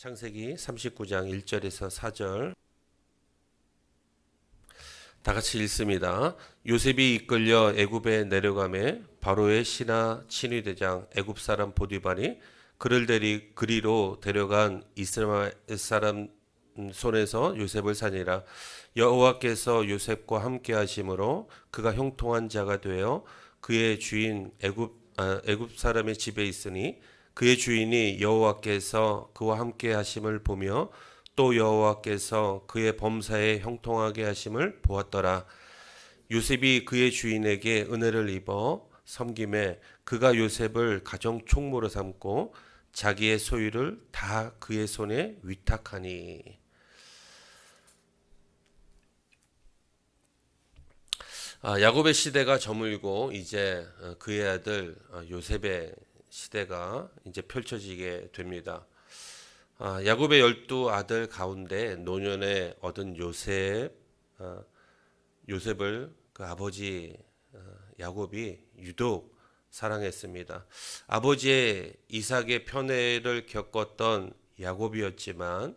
창세기 39장 1절에서 4절 다 같이 읽습니다. 요셉이 이끌려 애굽에 내려가매 바로의 신하 친위대장 애굽 사람 보디발이 그를 그리로 데려간 이스라엘 사람 손에서 요셉을 살리라. 여호와께서 요셉과 함께 하심으로 그가 형통한 자가 되어 그의 주인 애굽 사람의 집에 있으니 그의 주인이 여호와께서 그와 함께 하심을 보며 또 여호와께서 그의 범사에 형통하게 하심을 보았더라. 요셉이 그의 주인에게 은혜를 입어 섬김에 그가 요셉을 가정 총무로 삼고 자기의 소유를 다 그의 손에 위탁하니. 야곱의 시대가 저물고 이제 그의 아들 요셉의 시대가 이제 펼쳐지게 됩니다. 야곱의 12 아들 가운데 노년에 얻은 요셉을 그 아버지 야곱이 유독 사랑했습니다. 아버지의 이삭의 편애를 겪었던 야곱이었지만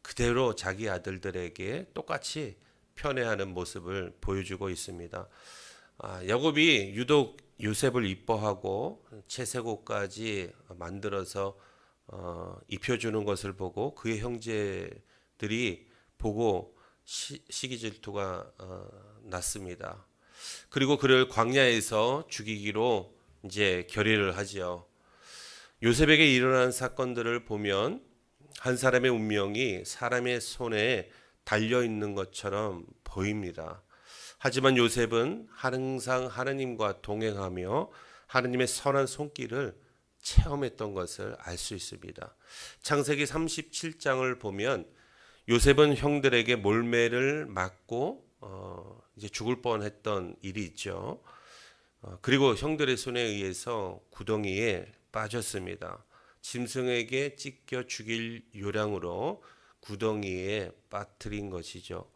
그대로 자기 아들들에게 똑같이 편애하는 모습을 보여주고 있습니다. 야곱이 유독 요셉을 이뻐하고 채색옷까지 만들어서 입혀주는 것을 보고 그의 형제들이 보고 시기 질투가 났습니다. 그리고 그를 광야에서 죽이기로 이제 결의를 하지요. 요셉에게 일어난 사건들을 보면 한 사람의 운명이 사람의 손에 달려 있는 것처럼 보입니다. 하지만 요셉은 항상 하느님과 동행하며 하느님의 선한 손길을 체험했던 것을 알 수 있습니다. 창세기 37장을 보면 요셉은 형들에게 몰매를 맞고 이제 죽을 뻔했던 일이 있죠. 그리고 형들의 손에 의해서 구덩이에 빠졌습니다. 짐승에게 찢겨 죽일 요량으로 구덩이에 빠뜨린 것이죠.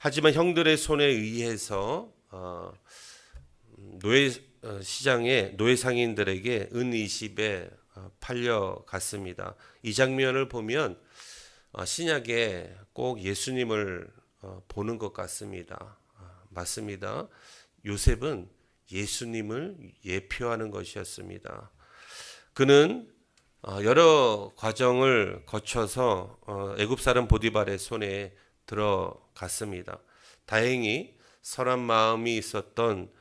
하지만 형들의 손에 의해서 시장에 노예 상인들에게 은 20에 팔려갔습니다. 이 장면을 보면 신약에 꼭 예수님을 보는 것 같습니다. 맞습니다. 요셉은 예수님을 예표하는 것이었습니다. 그는 여러 과정을 거쳐서 애굽 사람 보디발의 손에 들어갔습니다. 다행히 선한 마음이 있었던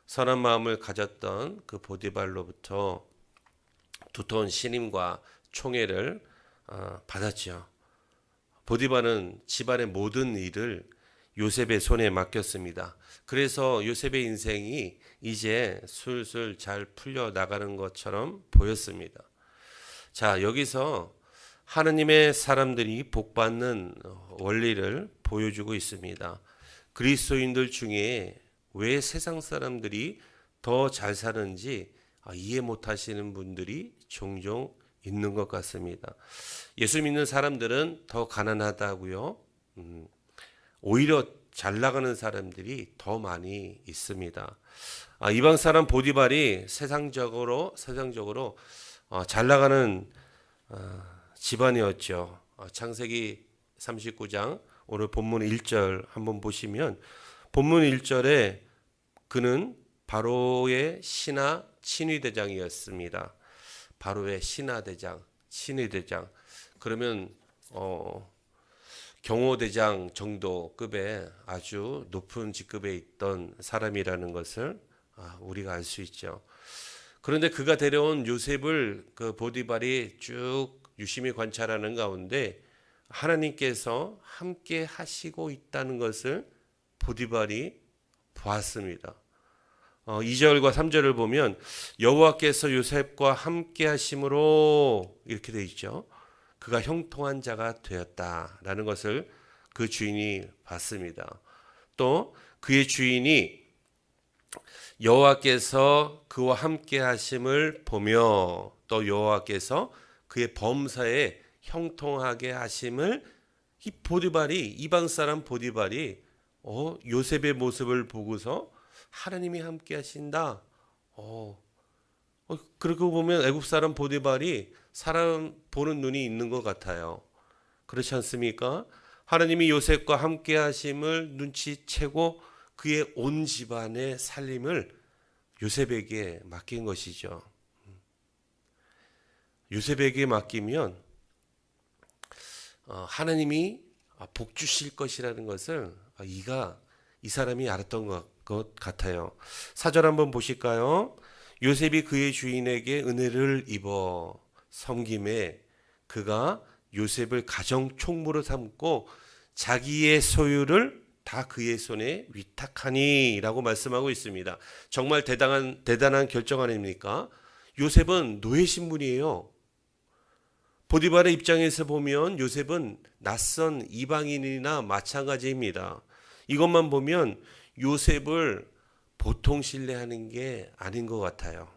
선한 마음을 가졌던 그 보디발로부터 두터운 신임과 총애를 받았죠. 보디발은 집안의 모든 일을 요셉의 손에 맡겼습니다. 그래서 요셉의 인생이 이제 술술 잘 풀려 나가는 것처럼 보였습니다. 자, 여기서 하느님의 사람들이 복받는 원리를 보여주고 있습니다. 그리스도인들 중에 왜 세상 사람들이 더 잘 사는지 이해 못하시는 분들이 종종 있는 것 같습니다. 예수 믿는 사람들은 더 가난하다고요? 오히려 잘 나가는 사람들이 더 많이 있습니다. 이방 사람 보디발이 세상적으로 잘 나가는 집안이었죠. 창세기 39장 오늘 본문 1절 한번 보시면 본문 1절에 그는 바로의 신하 친위대장이었습니다. 바로의 신하대장, 친위대장. 그러면 경호대장 정도 급의 아주 높은 직급에 있던 사람이라는 것을 우리가 알 수 있죠. 그런데 그가 데려온 요셉을 그 보디발이 쭉 유심히 관찰하는 가운데 하나님께서 함께 하시고 있다는 것을 보디발이 보았습니다. 2절과 3절을 보면 여호와께서 요셉과 함께 하심으로 이렇게 되어 있죠. 그가 형통한 자가 되었다라는 것을 그 주인이 봤습니다. 또 그의 주인이 여호와께서 그와 함께 하심을 보며 또 여호와께서 그의 범사에 형통하게 하심을 이 보디발이 이방 사람 보디발이 요셉의 모습을 보고서 하나님이 함께 하신다. 그러고 보면 애굽 사람 보디발이 사람 보는 눈이 있는 것 같아요. 그렇지 않습니까? 하나님이 요셉과 함께 하심을 눈치채고 그의 온 집안의 살림을 요셉에게 맡긴 것이죠. 요셉에게 맡기면 하나님이 복 주실 것이라는 것을 이 사람이 알았던 것 같아요. 4절 한번 보실까요? 요셉이 그의 주인에게 은혜를 입어 섬김에 그가 요셉을 가정 총무로 삼고 자기의 소유를 다 그의 손에 위탁하니라고 말씀하고 있습니다. 정말 대단한 결정 아닙니까? 요셉은 노예 신분이에요. 보디발의 입장에서 보면 요셉은 낯선 이방인이나 마찬가지입니다. 이것만 보면 요셉을 보통 신뢰하는 게 아닌 것 같아요.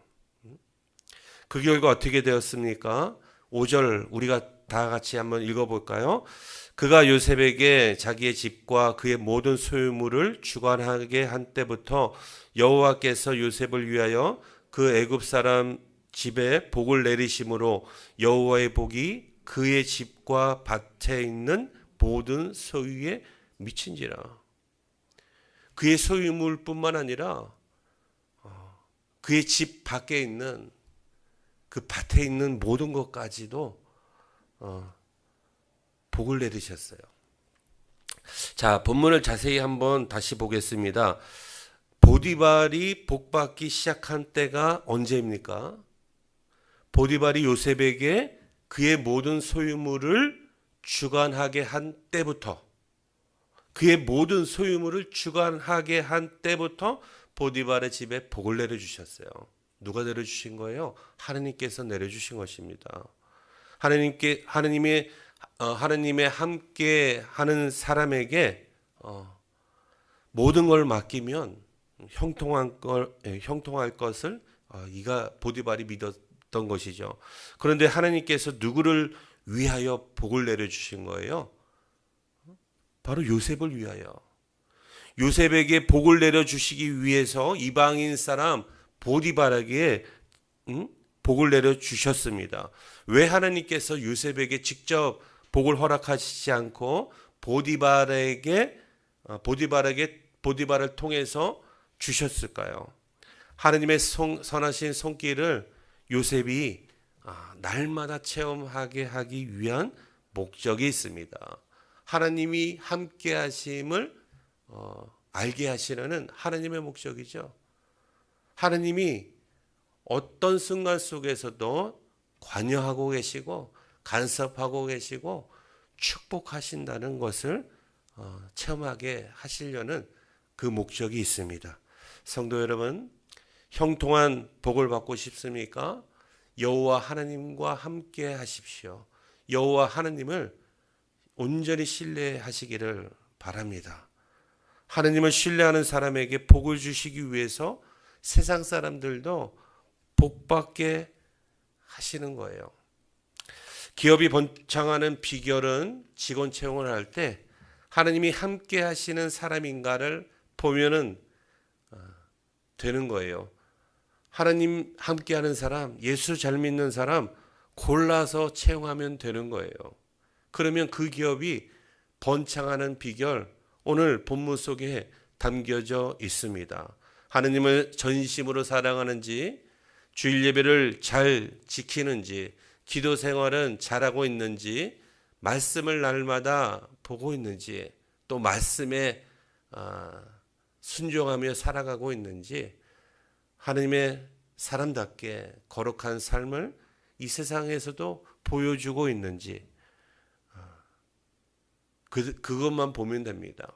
그 결과 어떻게 되었습니까? 5절 우리가 다 같이 한번 읽어볼까요? 그가 요셉에게 자기의 집과 그의 모든 소유물을 주관하게 한 때부터 여호와께서 요셉을 위하여 그 애굽 사람 집에 복을 내리심으로 여호와의 복이 그의 집과 밭에 있는 모든 소유에 미친지라. 그의 소유물뿐만 아니라 그의 집 밖에 있는 그 밭에 있는 모든 것까지도 복을 내리셨어요. 자, 본문을 자세히 한번 다시 보겠습니다. 보디발이 복받기 시작한 때가 언제입니까? 보디발이 요셉에게 그의 모든 소유물을 주관하게 한 때부터, 그의 모든 소유물을 주관하게 한 때부터 보디발의 집에 복을 내려주셨어요. 누가 내려주신 거예요? 하느님께서 내려주신 것입니다. 하느님의 함께 하는 사람에게 모든 걸 맡기면 형통할 것을 이가 보디발이 믿었던 것이죠. 그런데 하나님께서 누구를 위하여 복을 내려주신 거예요? 바로 요셉을 위하여. 요셉에게 복을 내려주시기 위해서 이방인 사람 보디발에게 복을 내려주셨습니다. 왜 하나님께서 요셉에게 직접 복을 허락하시지 않고 보디발을 통해서 주셨을까요? 하나님의 선하신 손길을 요셉이 날마다 체험하게 하기 위한 목적이 있습니다. 하나님이 함께 하심을 알게 하시려는 하나님의 목적이죠. 하나님이 어떤 순간 속에서도 관여하고 계시고 간섭하고 계시고 축복하신다는 것을 체험하게 하시려는 그 목적이 있습니다. 성도 여러분, 형통한 복을 받고 싶습니까? 여호와 하나님과 함께 하십시오. 여호와 하나님을 온전히 신뢰하시기를 바랍니다. 하나님을 신뢰하는 사람에게 복을 주시기 위해서 세상 사람들도 복받게 하시는 거예요. 기업이 번창하는 비결은 직원 채용을 할 때 하나님이 함께 하시는 사람인가를 보면은 되는 거예요. 하나님 함께하는 사람, 예수 잘 믿는 사람 골라서 채용하면 되는 거예요. 그러면 그 기업이 번창하는 비결, 오늘 본문 속에 담겨져 있습니다. 하나님을 전심으로 사랑하는지, 주일 예배를 잘 지키는지, 기도 생활은 잘하고 있는지, 말씀을 날마다 보고 있는지, 또 말씀에 순종하며 살아가고 있는지, 하나님의 사람답게 거룩한 삶을 이 세상에서도 보여주고 있는지 그것만 보면 됩니다.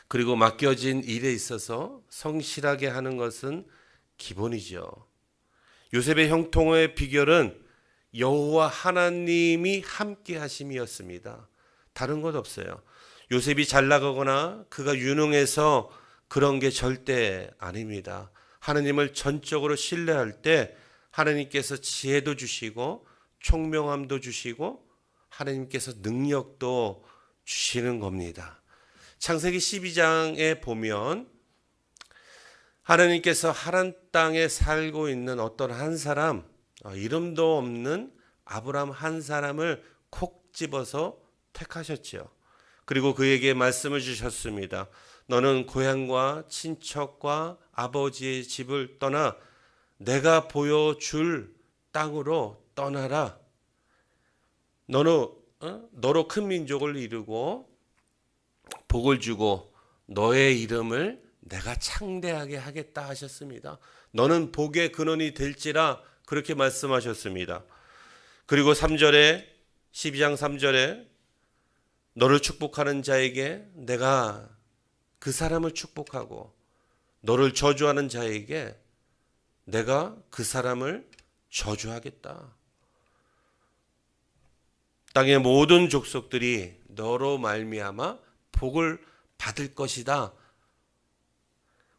그리고 맡겨진 일에 있어서 성실하게 하는 것은 기본이죠. 요셉의 형통의 비결은 여호와 하나님이 함께 하심이었습니다. 다른 것 없어요. 요셉이 잘 나가거나 그가 유능해서 그런 게 절대 아닙니다. 하나님을 전적으로 신뢰할 때 하나님께서 지혜도 주시고 총명함도 주시고 하나님께서 능력도 주시는 겁니다. 창세기 12장에 보면 하나님께서 하란 땅에 살고 있는 어떤 한 사람, 이름도 없는 아브라함 한 사람을 콕 집어서 택하셨죠. 그리고 그에게 말씀을 주셨습니다. 너는 고향과 친척과 아버지의 집을 떠나 내가 보여줄 땅으로 떠나라. 너로 큰 민족을 이루고 복을 주고 너의 이름을 내가 창대하게 하겠다 하셨습니다. 너는 복의 근원이 될지라 그렇게 말씀하셨습니다. 그리고 3절에 12장 3절에 너를 축복하는 자에게 내가 그 사람을 축복하고 너를 저주하는 자에게 내가 그 사람을 저주하겠다. 땅의 모든 족속들이 너로 말미암아 복을 받을 것이다.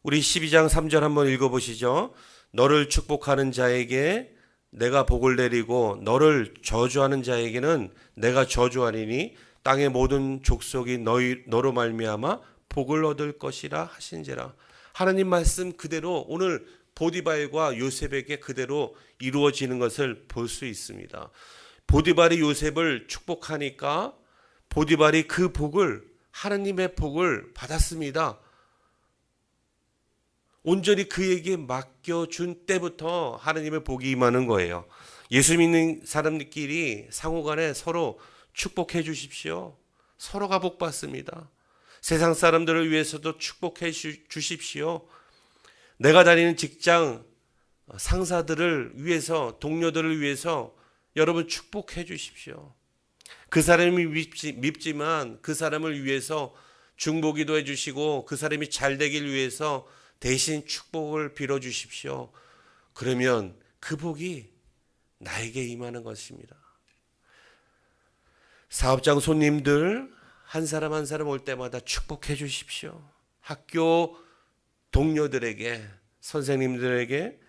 우리 12장 3절 한번 읽어보시죠. 너를 축복하는 자에게 내가 복을 내리고 너를 저주하는 자에게는 내가 저주하리니 땅의 모든 족속이 너로 말미암아 복을 얻을 것이라 하신지라. 하나님 말씀 그대로 오늘 보디발과 요셉에게 그대로 이루어지는 것을 볼 수 있습니다. 보디발이 요셉을 축복하니까 보디발이 그 복을, 하나님의 복을 받았습니다. 온전히 그에게 맡겨준 때부터 하나님의 복이 임하는 거예요. 예수 믿는 사람들끼리 상호간에 서로 축복해 주십시오. 서로가 복 받습니다. 세상 사람들을 위해서도 축복해 주십시오. 내가 다니는 직장 상사들을 위해서, 동료들을 위해서 여러분 축복해 주십시오. 그 사람이 밉지만 그 사람을 위해서 중보기도 해주시고 그 사람이 잘 되길 위해서 대신 축복을 빌어 주십시오. 그러면 그 복이 나에게 임하는 것입니다. 사업장 손님들 한 사람 한 사람 올 때마다 축복해 주십시오. 학교 동료들에게, 선생님들에게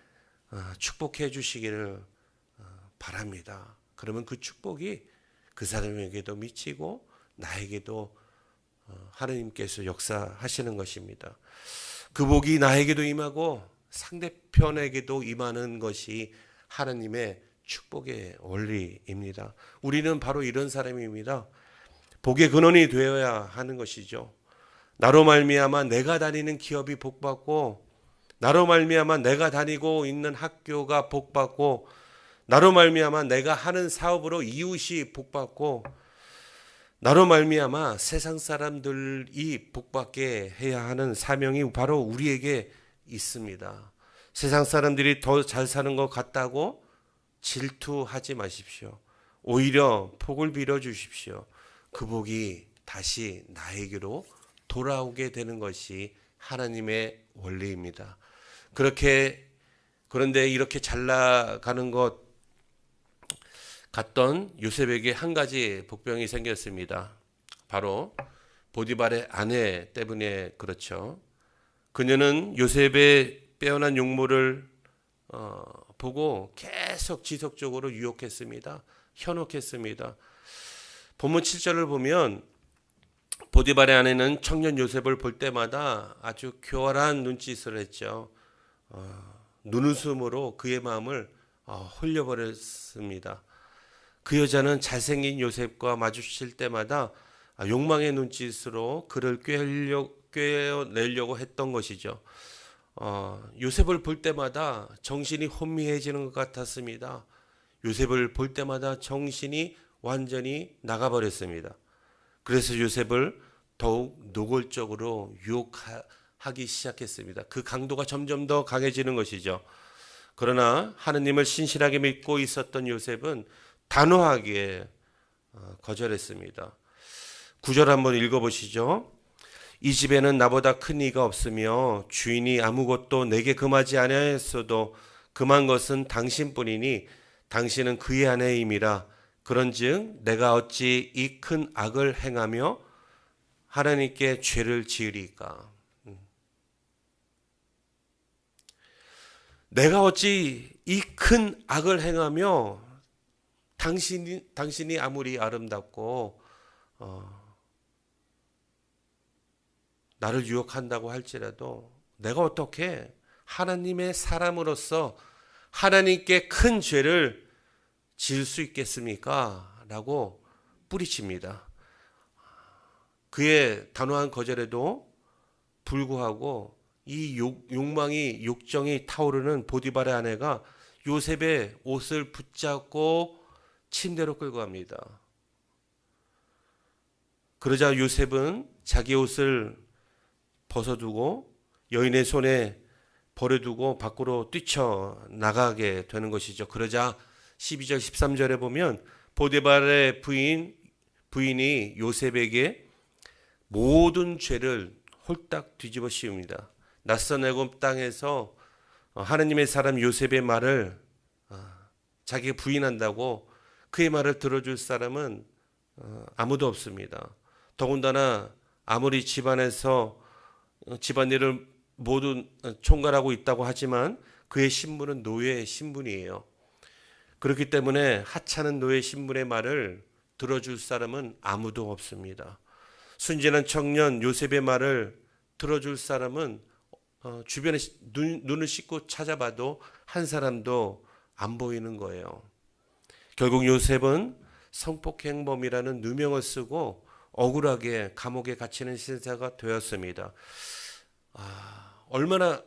축복해 주시기를 바랍니다. 그러면 그 축복이 그 사람에게도 미치고 나에게도 하나님께서 역사하시는 것입니다. 그 복이 나에게도 임하고 상대편에게도 임하는 것이 하나님의 축복의 원리입니다. 우리는 바로 이런 사람입니다. 복의 근원이 되어야 하는 것이죠. 나로 말미암아 내가 다니는 기업이 복받고, 나로 말미암아 내가 다니고 있는 학교가 복받고, 나로 말미암아 내가 하는 사업으로 이웃이 복받고, 나로 말미암아 세상 사람들이 복받게 해야 하는 사명이 바로 우리에게 있습니다. 세상 사람들이 더 잘 사는 것 같다고 질투하지 마십시오. 오히려 복을 빌어 주십시오. 그 복이 다시 나에게로 돌아오게 되는 것이 하나님의 원리입니다. 그런데 이렇게 잘 나가는 것 같던 요셉에게 한 가지 복병이 생겼습니다. 바로 보디발의 아내 때문에 그렇죠. 그녀는 요셉의 빼어난 용모를 보고 계속 지속적으로 유혹했습니다. 현혹했습니다. 본문 7절을 보면 보디발의 아내는 청년 요셉을 볼 때마다 아주 교활한 눈짓을 했죠. 눈웃음으로 그의 마음을 홀려버렸습니다. 그 여자는 잘생긴 요셉과 마주칠 때마다 욕망의 눈짓으로 그를 꿰어내려고 했던 것이죠. 요셉을 볼 때마다 정신이 혼미해지는 것 같았습니다. 요셉을 볼 때마다 정신이 완전히 나가버렸습니다. 그래서 요셉을 더욱 노골적으로 유혹하기 시작했습니다. 그 강도가 점점 더 강해지는 것이죠. 그러나 하느님을 신실하게 믿고 있었던 요셉은 단호하게 거절했습니다. 9절 한번 읽어보시죠. 이 집에는 나보다 큰 이가 없으며 주인이 아무것도 내게 금하지 아니하였어도 금한 것은 당신뿐이니 당신은 그의 아내임이라. 그런즉 내가 어찌 이 큰 악을 행하며 하나님께 죄를 지으리까. 내가 어찌 이 큰 악을 행하며 당신이 아무리 아름답고 나를 유혹한다고 할지라도 내가 어떻게 하나님의 사람으로서 하나님께 큰 죄를 지을 수 있겠습니까? 라고 뿌리칩니다. 그의 단호한 거절에도 불구하고 이 욕망이 욕정이 타오르는 보디발의 아내가 요셉의 옷을 붙잡고 침대로 끌고 갑니다. 그러자 요셉은 자기 옷을 벗어두고 여인의 손에 버려두고 밖으로 뛰쳐나가게 되는 것이죠. 그러자 12절 13절에 보면 보디발의 부인이 요셉에게 모든 죄를 홀딱 뒤집어 씌웁니다. 낯선 애굽 땅에서 하느님의 사람 요셉의 말을 자기가 부인한다고 그의 말을 들어줄 사람은 아무도 없습니다. 더군다나 아무리 집안에서 집안일을 모두 총괄하고 있다고 하지만 그의 신분은 노예의 신분이에요. 그렇기 때문에 하찮은 노예 신분의 말을 들어줄 사람은 아무도 없습니다. 순진한 청년 요셉의 말을 들어줄 사람은 주변에 눈을 씻고 찾아봐도 한 사람도 안 보이는 거예요. 결국 요셉은 성폭행범이라는 누명을 쓰고 억울하게 감옥에 갇히는 신세가 되었습니다.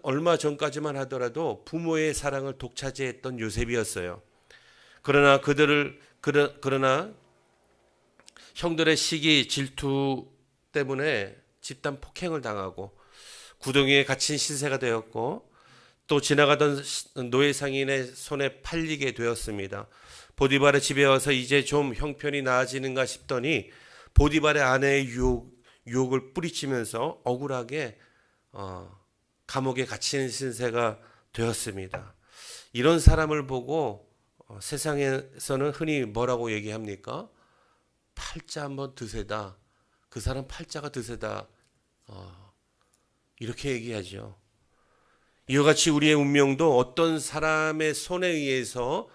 얼마 전까지만 하더라도 부모의 사랑을 독차지했던 요셉이었어요. 그러나 형들의 시기 질투 때문에 집단 폭행을 당하고 구덩이에 갇힌 신세가 되었고 또 지나가던 노예 상인의 손에 팔리게 되었습니다. 보디발의 집에 와서 이제 좀 형편이 나아지는가 싶더니 보디발의 아내의 유혹을 뿌리치면서 억울하게 감옥에 갇히는 신세가 되었습니다. 이런 사람을 보고 세상에서는 흔히 뭐라고 얘기합니까? 팔자 한번 드세다. 그 사람 팔자가 드세다. 이렇게 얘기하죠. 이와 같이 우리의 운명도 어떤 사람의 손에 의해서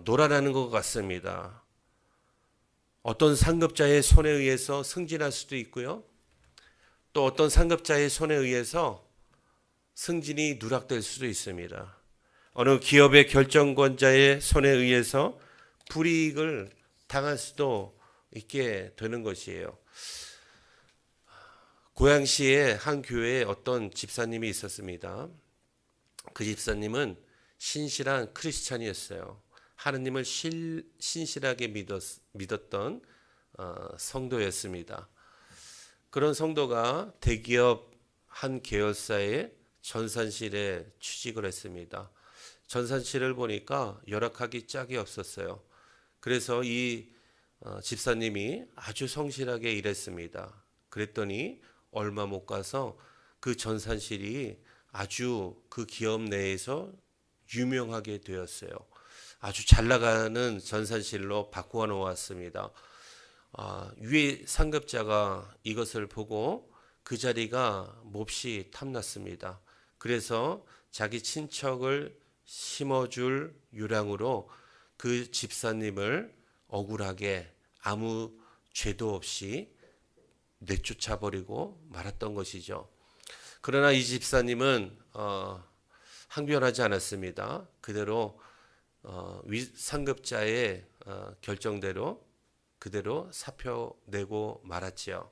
놀아나는 것 같습니다. 어떤 상급자의 손에 의해서 승진할 수도 있고요. 또 어떤 상급자의 손에 의해서 승진이 누락될 수도 있습니다. 어느 기업의 결정권자의 손에 의해서 불이익을 당할 수도 있게 되는 것이에요. 고양시의 한 교회에 어떤 집사님이 있었습니다. 그 집사님은 신실한 크리스찬이었어요. 하느님을 신실하게 믿었던 성도였습니다. 그런 성도가 대기업 한 계열사의 전산실에 취직을 했습니다. 전산실을 보니까 열악하기 짝이 없었어요. 그래서 이 집사님이 아주 성실하게 일했습니다. 그랬더니 얼마 못 가서 그 전산실이 아주 그 기업 내에서 유명하게 되었어요. 아주 잘 나가는 전산실로 바꾸어 놓았습니다. 위에 상급자가 이것을 보고 그 자리가 몹시 탐났습니다. 그래서 자기 친척을 심어줄 유량으로 그 집사님을 억울하게 아무 죄도 없이 내쫓아버리고 말았던 것이죠. 그러나 이 집사님은 항변하지 않았습니다. 그대로 상급자의 결정대로 그대로 사표 내고 말았지요.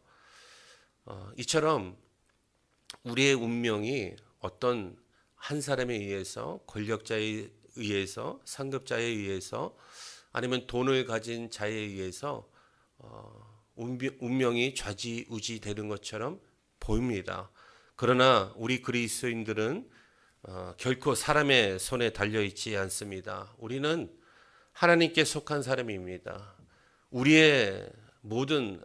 이처럼 우리의 운명이 어떤 한 사람에 의해서, 권력자에 의해서, 상급자에 의해서, 아니면 돈을 가진 자에 의해서 운명이 좌지우지 되는 것처럼 보입니다. 그러나 우리 그리스도인들은 결코 사람의 손에 달려있지 않습니다. 우리는 하나님께 속한 사람입니다. 우리의 모든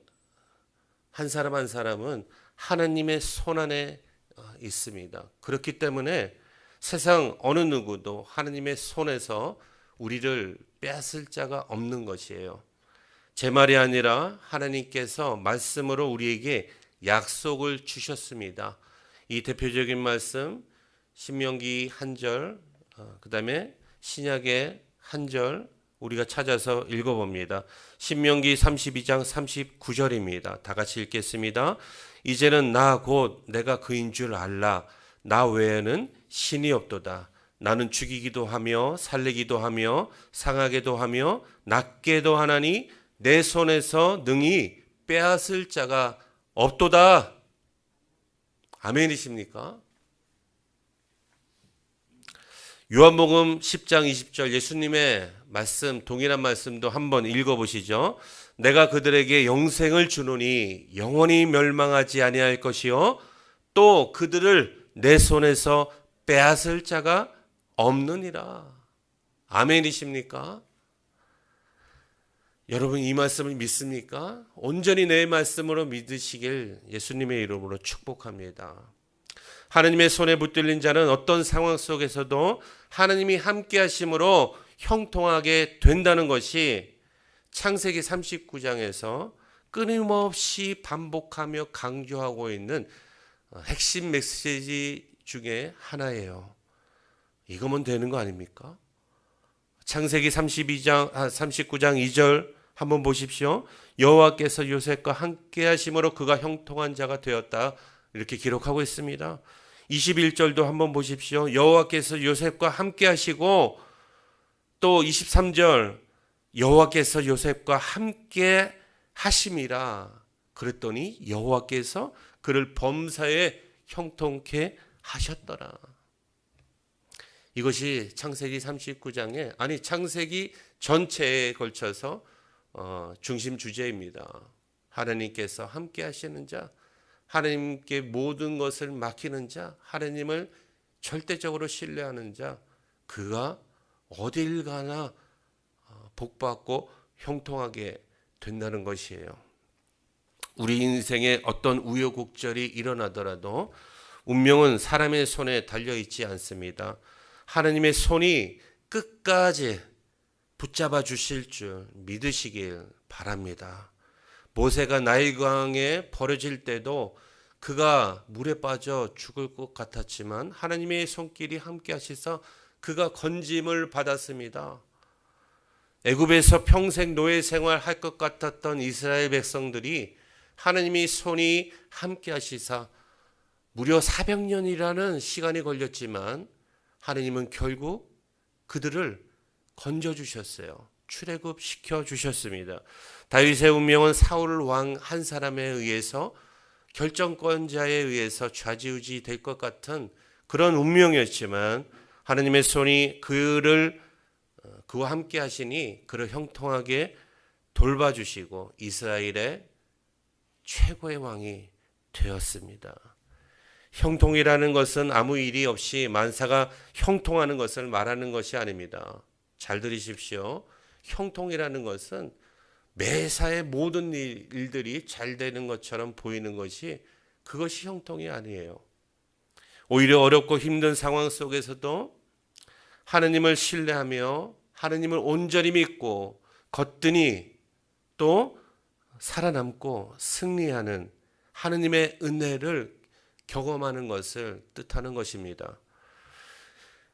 한 사람 한 사람은 하나님의 손 안에 있습니다. 그렇기 때문에 세상 어느 누구도 하나님의 손에서 우리를 빼앗을 자가 없는 것이에요. 제 말이 아니라 하나님께서 말씀으로 우리에게 약속을 주셨습니다. 이 대표적인 말씀 신명기 1절, 그 다음에 신약의 1절 우리가 찾아서 읽어봅니다. 신명기 32장 39절입니다. 다 같이 읽겠습니다. 이제는 나 곧 내가 그인 줄 알라. 나 외에는 신이 없도다. 나는 죽이기도 하며 살리기도 하며 상하게도 하며 낫게도 하나니 내 손에서 능히 빼앗을 자가 없도다. 아멘이십니까? 요한복음 10장 20절 예수님의 말씀, 동일한 말씀도 한번 읽어보시죠. 내가 그들에게 영생을 주노니 영원히 멸망하지 아니할 것이요 또 그들을 내 손에서 빼앗을 자가 없느니라. 아멘이십니까? 여러분 이 말씀을 믿습니까? 온전히 내 말씀으로 믿으시길 예수님의 이름으로 축복합니다. 하나님의 손에 붙들린 자는 어떤 상황 속에서도 하나님이 함께 하심으로 형통하게 된다는 것이 창세기 39장에서 끊임없이 반복하며 강조하고 있는 핵심 메시지 중에 하나예요. 이거면 되는 거 아닙니까? 창세기 39장 2절 한번 보십시오. 여호와께서 요셉과 함께 하심으로 그가 형통한 자가 되었다. 이렇게 기록하고 있습니다. 21절도 한번 보십시오. 여호와께서 요셉과 함께 하시고 또 23절 여호와께서 요셉과 함께 하심이라. 그랬더니 여호와께서 그를 범사에 형통케 하셨더라. 이것이 창세기 39장에 아니 창세기 전체에 걸쳐서 중심 주제입니다. 하나님께서 함께 하시는 자, 하나님께 모든 것을 맡기는 자, 하나님을 절대적으로 신뢰하는 자, 그가 어딜 가나 복받고 형통하게 된다는 것이에요. 우리 인생에 어떤 우여곡절이 일어나더라도 운명은 사람의 손에 달려있지 않습니다. 하나님의 손이 끝까지 붙잡아 주실 줄 믿으시길 바랍니다. 모세가 나일강에 버려질 때도 그가 물에 빠져 죽을 것 같았지만 하나님의 손길이 함께 하시사 그가 건짐을 받았습니다. 애굽에서 평생 노예 생활할 것 같았던 이스라엘 백성들이 하나님의 손이 함께 하시사 무려 400년이라는 시간이 걸렸지만 하나님은 결국 그들을 건져주셨어요. 출애굽시켜 주셨습니다. 다윗의 운명은 사울 왕 한 사람에 의해서 결정권자에 의해서 좌지우지 될 것 같은 그런 운명이었지만 하나님의 손이 그와 함께 하시니 그를 형통하게 돌봐주시고 이스라엘의 최고의 왕이 되었습니다. 형통이라는 것은 아무 일이 없이 만사가 형통하는 것을 말하는 것이 아닙니다. 잘 들으십시오. 형통이라는 것은 매사의 모든 일들이 잘 되는 것처럼 보이는 것이 그것이 형통이 아니에요. 오히려 어렵고 힘든 상황 속에서도 하나님을 신뢰하며 하나님을 온전히 믿고 거뜬히 또 살아남고 승리하는 하나님의 은혜를 경험하는 것을 뜻하는 것입니다.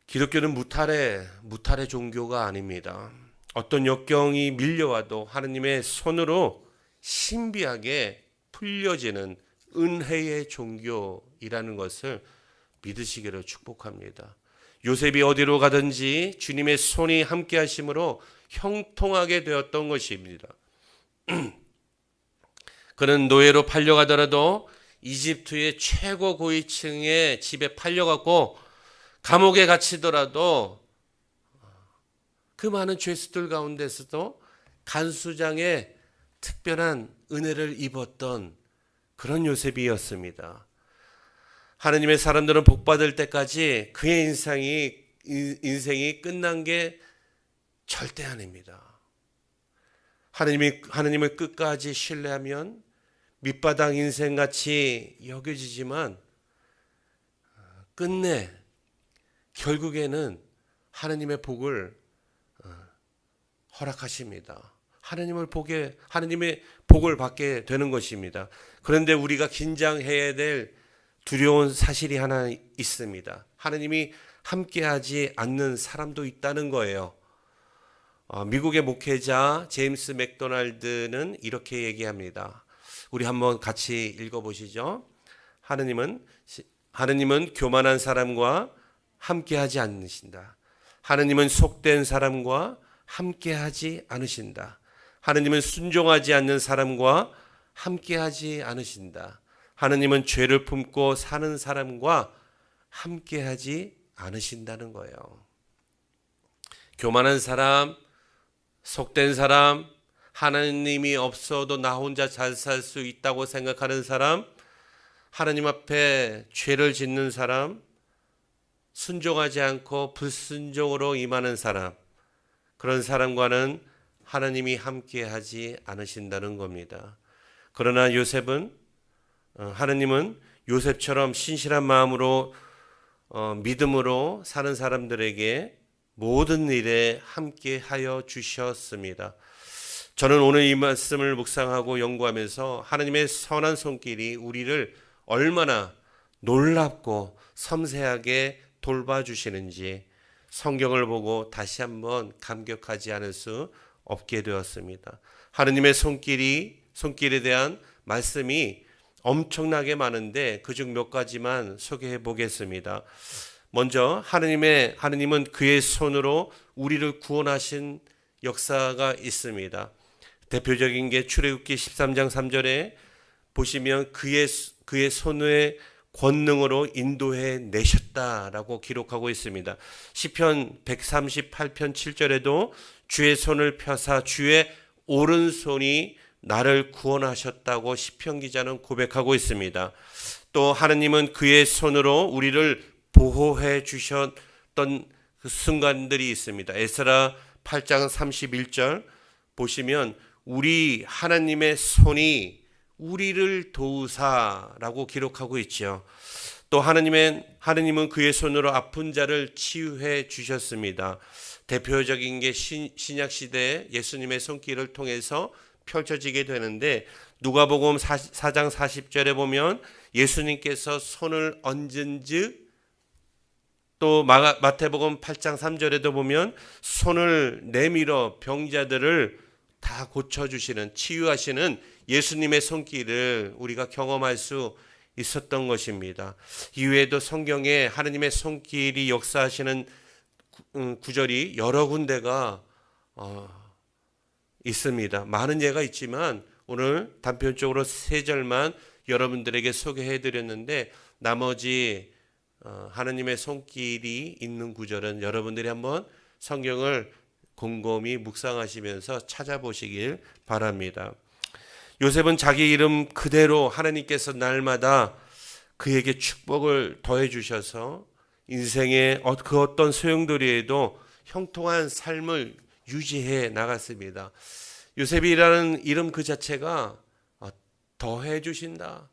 기독교는 무탈의 종교가 아닙니다. 어떤 역경이 밀려와도 하나님의 손으로 신비하게 풀려지는 은혜의 종교이라는 것을 믿으시기를 축복합니다. 요셉이 어디로 가든지 주님의 손이 함께 하심으로 형통하게 되었던 것입니다. 그는 노예로 팔려가더라도 이집트의 최고 고위층의 집에 팔려갔고 감옥에 갇히더라도 그 많은 죄수들 가운데서도 간수장의 특별한 은혜를 입었던 그런 요셉이었습니다. 하나님의 사람들은 복받을 때까지 그의 인생이 끝난 게 절대 아닙니다. 하나님을 끝까지 신뢰하면 밑바닥 인생같이 여겨지지만 끝내 결국에는 하나님의 복을 허락하십니다. 하나님의 복을 받게 되는 것입니다. 그런데 우리가 긴장해야 될 두려운 사실이 하나 있습니다. 하나님이 함께하지 않는 사람도 있다는 거예요. 미국의 목회자 제임스 맥도날드는 이렇게 얘기합니다. 우리 한번 같이 읽어보시죠. 하느님은 교만한 사람과 함께하지 않으신다. 하느님은 속된 사람과 함께하지 않으신다. 하느님은 순종하지 않는 사람과 함께하지 않으신다. 하느님은 죄를 품고 사는 사람과 함께하지 않으신다는 거예요. 교만한 사람, 속된 사람, 하나님이 없어도 나 혼자 잘 살 수 있다고 생각하는 사람, 하나님 앞에 죄를 짓는 사람, 순종하지 않고 불순종으로 임하는 사람, 그런 사람과는 하나님이 함께하지 않으신다는 겁니다. 그러나 하나님은 요셉처럼 신실한 마음으로 믿음으로 사는 사람들에게 모든 일에 함께하여 주셨습니다. 저는 오늘 이 말씀을 묵상하고 연구하면서 하나님의 선한 손길이 우리를 얼마나 놀랍고 섬세하게 돌봐주시는지 성경을 보고 다시 한번 감격하지 않을 수 없게 되었습니다. 하나님의 손길에 대한 말씀이 엄청나게 많은데 그중 몇 가지만 소개해 보겠습니다. 먼저 하나님은 그의 손으로 우리를 구원하신 역사가 있습니다. 대표적인 게 출애굽기 13장 3절에 보시면 그의 손의 권능으로 인도해 내셨다라고 기록하고 있습니다. 시편 138편 7절에도 주의 손을 펴사 주의 오른손이 나를 구원하셨다고 시편 기자는 고백하고 있습니다. 또 하나님은 그의 손으로 우리를 보호해 주셨던 그 순간들이 있습니다. 에스라 8장 31절 보시면 우리 하나님의 손이 우리를 도우사라고 기록하고 있죠. 또 하나님은 그의 손으로 아픈 자를 치유해 주셨습니다. 대표적인 게 신약 시대에 예수님의 손길을 통해서 펼쳐지게 되는데 누가복음 4장 40절에 보면 예수님께서 손을 얹은즉 또 마태복음 8장 3절에도 보면 손을 내밀어 병자들을 다 고쳐주시는 치유하시는 예수님의 손길을 우리가 경험할 수 있었던 것입니다. 이외에도 성경에 하나님의 손길이 역사하시는 구절이 여러 군데가 있습니다. 많은 예가 있지만 오늘 단편적으로 3절만 여러분들에게 소개해 드렸는데 나머지 하나님의 손길이 있는 구절은 여러분들이 한번 성경을 곰곰이 묵상하시면서 찾아보시길 바랍니다. 요셉은 자기 이름 그대로 하나님께서 날마다 그에게 축복을 더해 주셔서 인생의 그 어떤 소용돌이에도 형통한 삶을 유지해 나갔습니다. 요셉이라는 이름 그 자체가 더해 주신다,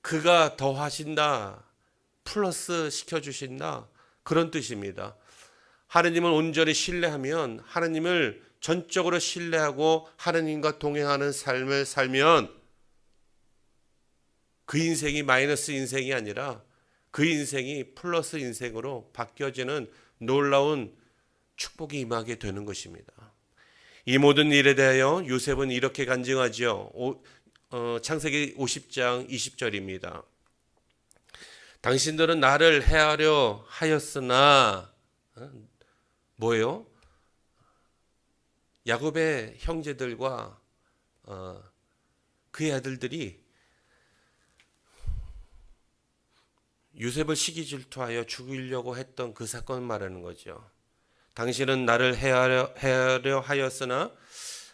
그가 더하신다, 플러스 시켜주신다, 그런 뜻입니다. 하나님을 온전히 신뢰하면, 하나님을 전적으로 신뢰하고 하나님과 동행하는 삶을 살면 그 인생이 마이너스 인생이 아니라 그 인생이 플러스 인생으로 바뀌어지는 놀라운 축복이 임하게 되는 것입니다. 이 모든 일에 대하여 요셉은 이렇게 간증하죠. 창세기 50장 20절입니다. 당신들은 나를 해하려 하였으나 뭐예요? 야곱의 형제들과 그의 아들들이 요셉을 시기 질투하여 죽이려고 했던 그 사건을 말하는 거죠. 당신은 나를 해하려 하였으나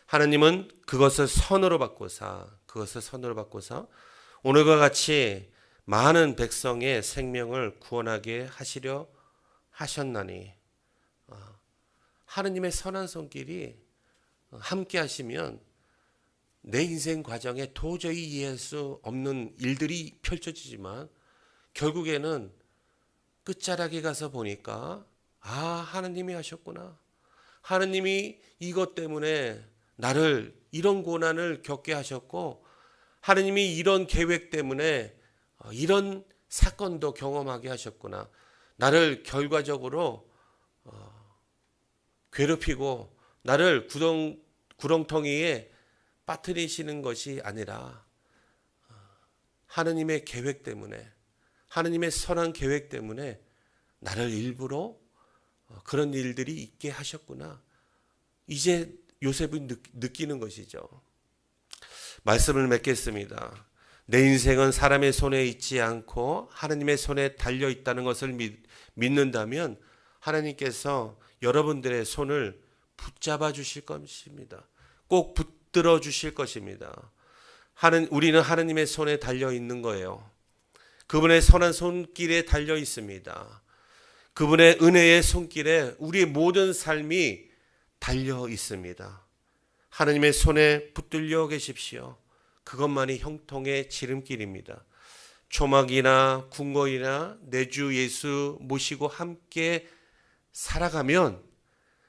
하나님은 그것을 선으로 바꾸사 오늘과 같이 많은 백성의 생명을 구원하게 하시려 하셨나니, 하나님의 선한 손길이 함께 하시면 내 인생 과정에 도저히 이해할 수 없는 일들이 펼쳐지지만 결국에는 끝자락에 가서 보니까 하나님이 하셨구나. 하나님이 이것 때문에 나를 이런 고난을 겪게 하셨고, 하나님이 이런 계획 때문에 이런 사건도 경험하게 하셨구나. 나를 결과적으로 괴롭히고 나를 구렁텅이에 빠뜨리시는 것이 아니라 하나님의 계획 때문에, 하나님의 선한 계획 때문에 나를 일부러 그런 일들이 있게 하셨구나. 이제 요셉은 느끼는 것이죠. 말씀을 맺겠습니다. 내 인생은 사람의 손에 있지 않고 하나님의 손에 달려 있다는 것을 믿는다면 하나님께서 여러분들의 손을 붙잡아 주실 것입니다. 꼭 붙들어 주실 것입니다. 우리는 하나님의 손에 달려 있는 거예요. 그분의 선한 손길에 달려 있습니다. 그분의 은혜의 손길에 우리의 모든 삶이 달려 있습니다. 하나님의 손에 붙들려 계십시오. 그것만이 형통의 지름길입니다. 초막이나 궁궐이나 내 주 예수 모시고 함께 살아가면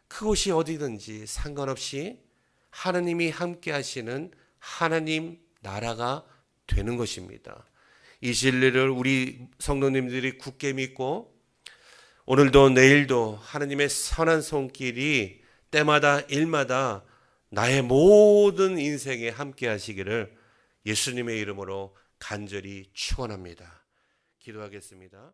그곳이 어디든지 상관없이 하나님이 함께 하시는 하나님 나라가 되는 것입니다. 이 진리를 우리 성도님들이 굳게 믿고 오늘도 내일도 하나님의 선한 손길이 때마다 일마다 나의 모든 인생에 함께 하시기를 예수님의 이름으로 간절히 축원합니다. 기도하겠습니다.